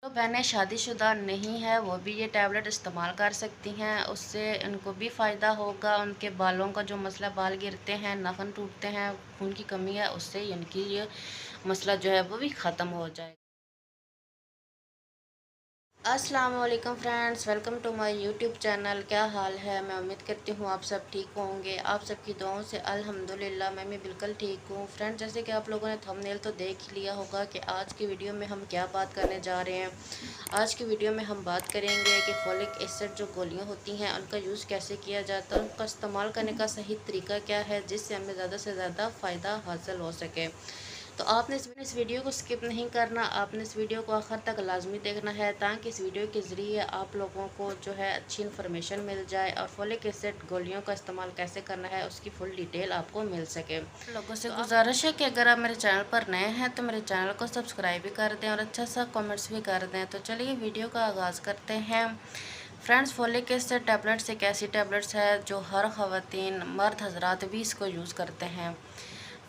तो बहनें शादीशुदा नहीं है वो भी ये टैबलेट इस्तेमाल कर सकती हैं। उससे उनको भी फ़ायदा होगा। उनके बालों का जो मसला, बाल गिरते हैं, नाखून टूटते हैं, खून की कमी है, उससे इनकी ये मसला जो है वो भी ख़त्म हो जाएगा। अस्सलाम वालेकुम friends, welcome to my YouTube channel. क्या हाल है? मैं उम्मीद करती हूँ आप सब ठीक होंगे। आप सबकी दुआओं से अल्हम्दुलिल्लाह मैं भी बिल्कुल ठीक हूँ। फ्रेंड्स, जैसे कि आप लोगों ने थंबनेल तो देख ही लिया होगा कि आज की वीडियो में हम क्या बात करने जा रहे हैं। आज की वीडियो में हम बात करेंगे कि फोलिक एसिड जो गोलियाँ होती हैं उनका यूज़ कैसे किया जाता है, उनका इस्तेमाल करने का सही तरीका क्या है जिससे हमें ज़्यादा से ज़्यादा फ़ायदा हासिल हो सके। तो आपने इस वीडियो को स्किप नहीं करना, आपने इस वीडियो को आखिर तक लाजमी देखना है ताकि इस वीडियो के ज़रिए आप लोगों को जो है अच्छी इन्फॉर्मेशन मिल जाए और फोलिक एसिड गोलियों का इस्तेमाल कैसे करना है उसकी फुल डिटेल आपको मिल सके। लोगों से गुजारिश है कि अगर आप मेरे चैनल पर नए हैं तो मेरे चैनल को सब्सक्राइब भी कर दें और अच्छा सा कमेंट्स भी कर दें। तो चलिए वीडियो का आगाज़ करते हैं। फ्रेंड्स, फोलिक एसिड टैबलेट्स एक ऐसी टैबलेट्स है जो हर ख़वातीन, मर्द हजरात भी इसको यूज़ करते हैं।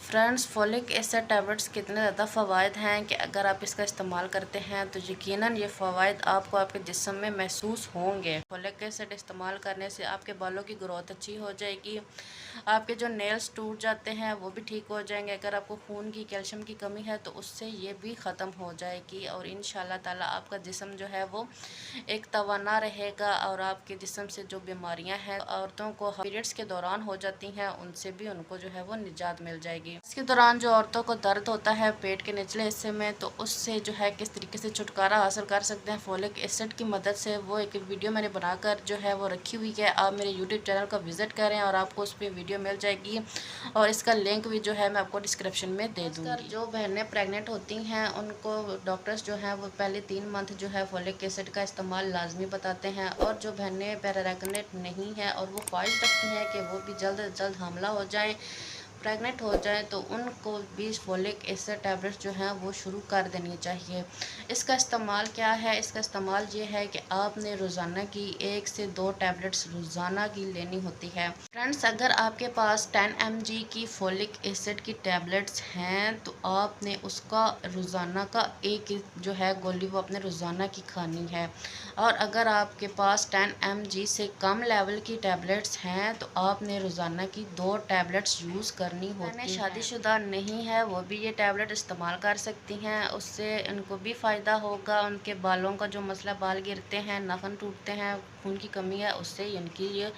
फ्रेंड्स, फोलिक एसिड टैबलेट्स के इतने ज़्यादा फ़वाइद हैं कि अगर आप इसका इस्तेमाल करते हैं तो यकीनन ये फ़वाइद आपको आपके जिस्म में महसूस होंगे। फोलिक एसिड इस्तेमाल करने से आपके बालों की ग्रोथ अच्छी हो जाएगी। आपके जो नेल्स टूट जाते हैं वो भी ठीक हो जाएंगे। अगर आपको खून की, कैल्शियम की कमी है तो उससे ये भी ख़त्म हो जाएगी और इंशाल्लाह ताला आपका जिस्म जो है वो एक तवाना रहेगा और आपके जिस्म से जो बीमारियां हैं औरतों को पीरियड्स के दौरान हो जाती हैं उनसे भी उनको जो है वो निजात मिल जाएगी। इसके दौरान जो औरतों को दर्द होता है पेट के निचले हिस्से में, तो उससे जो है किस तरीके से छुटकारा हासिल कर सकते हैं फोलिक एसिड की मदद से, वो एक वीडियो मैंने बनाकर जो है वो रखी हुई है। आप मेरे यूट्यूब चैनल का विजिट करें और आपको उस पर वीडियो मिल जाएगी और इसका लिंक भी जो है मैं आपको डिस्क्रिप्शन में दे दूँगी। जो बहनें प्रेग्नेंट होती हैं उनको डॉक्टर्स जो हैं वो पहले 3 मंथ जो है फोलिक एसिड का इस्तेमाल लाजमी बताते हैं और जो बहनें प्रेग्नेंट नहीं हैं और वो ख्वाहिश रखती हैं कि वो भी जल्द से जल्द हमला हो जाए, प्रेग्नेंट हो जाए, तो उनको भी फोलिक एसिड टैबलेट्स जो हैं वो शुरू कर देनी चाहिए। इसका इस्तेमाल क्या है? इसका इस्तेमाल ये है कि आपने रोज़ाना की 1 से 2 टैबलेट्स रोज़ाना की लेनी होती है। फ्रेंड्स, अगर आपके पास 10 mg की फोलिक एसिड की टैबलेट्स हैं तो आपने उसका रोज़ाना का एक जो है गोली वो अपने रोज़ाना की खानी है। और अगर आपके पास 10 mg से कम लेवल की टैबलेट्स हैं तो आपने रोज़ाना की 2 टैबलेट्स यूज़ करनी होती हैं। शादीशुदा नहीं है वो भी ये टैबलेट इस्तेमाल कर सकती हैं। उससे उनको भी फ़ायदा होगा। उनके बालों का जो मसला, बाल गिरते हैं, नाखून टूटते हैं, खून की कमी है, उससे इनकी ये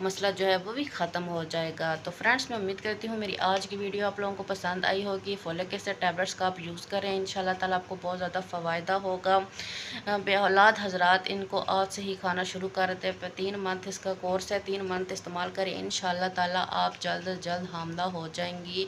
मसला जो है वो भी ख़त्म हो जाएगा। तो फ्रेंड्स, मैं उम्मीद करती हूँ मेरी आज की वीडियो आप लोगों को पसंद आई होगी। फोलिक एसिड टैबलेट्स का आप यूज़ करें, इंशाल्लाह ताला आपको बहुत ज़्यादा फ़ायदा होगा। बेऔलाद हजरात इनको आज से ही खाना शुरू कर दे। 3 मंथ इसका कोर्स है, 3 मंथ इस्तेमाल करें, इंशाल्लाह ताला आप जल्द से जल्द हामला हो जाएंगी।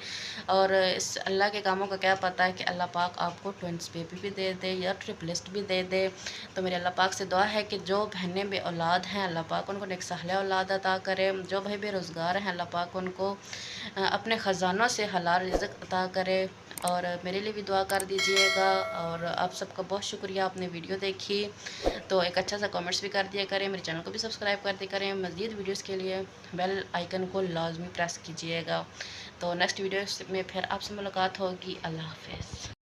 और इस अल्लाह के कामों का क्या पता है कि अल्लाह पाक आपको ट्विंस बेबी भी दे दे या ट्रिपलिस्ट भी दे दे। तो मेरे अल्लाह पाक से दुआ है कि जो बहनें बे औलाद हैं अल्लाह पाक उनको नेक सहला औलाद अता करे। जो भाई बेरोज़गार हैं अल्लाह पाक उनको अपने ख़जानों से हलाल रिज़्क़ अता करे। और मेरे लिए भी दुआ कर दीजिएगा। और आप सबका बहुत शुक्रिया, आपने वीडियो देखी तो एक अच्छा सा कमेंट्स भी कर दिया करें, मेरे चैनल को भी सब्सक्राइब कर दिया करें। मज़ीद वीडियोस के लिए बेल आइकन को लाजमी प्रेस कीजिएगा। तो नेक्स्ट वीडियो में फिर आपसे मुलाकात होगी। अल्लाह हाफ़िज़।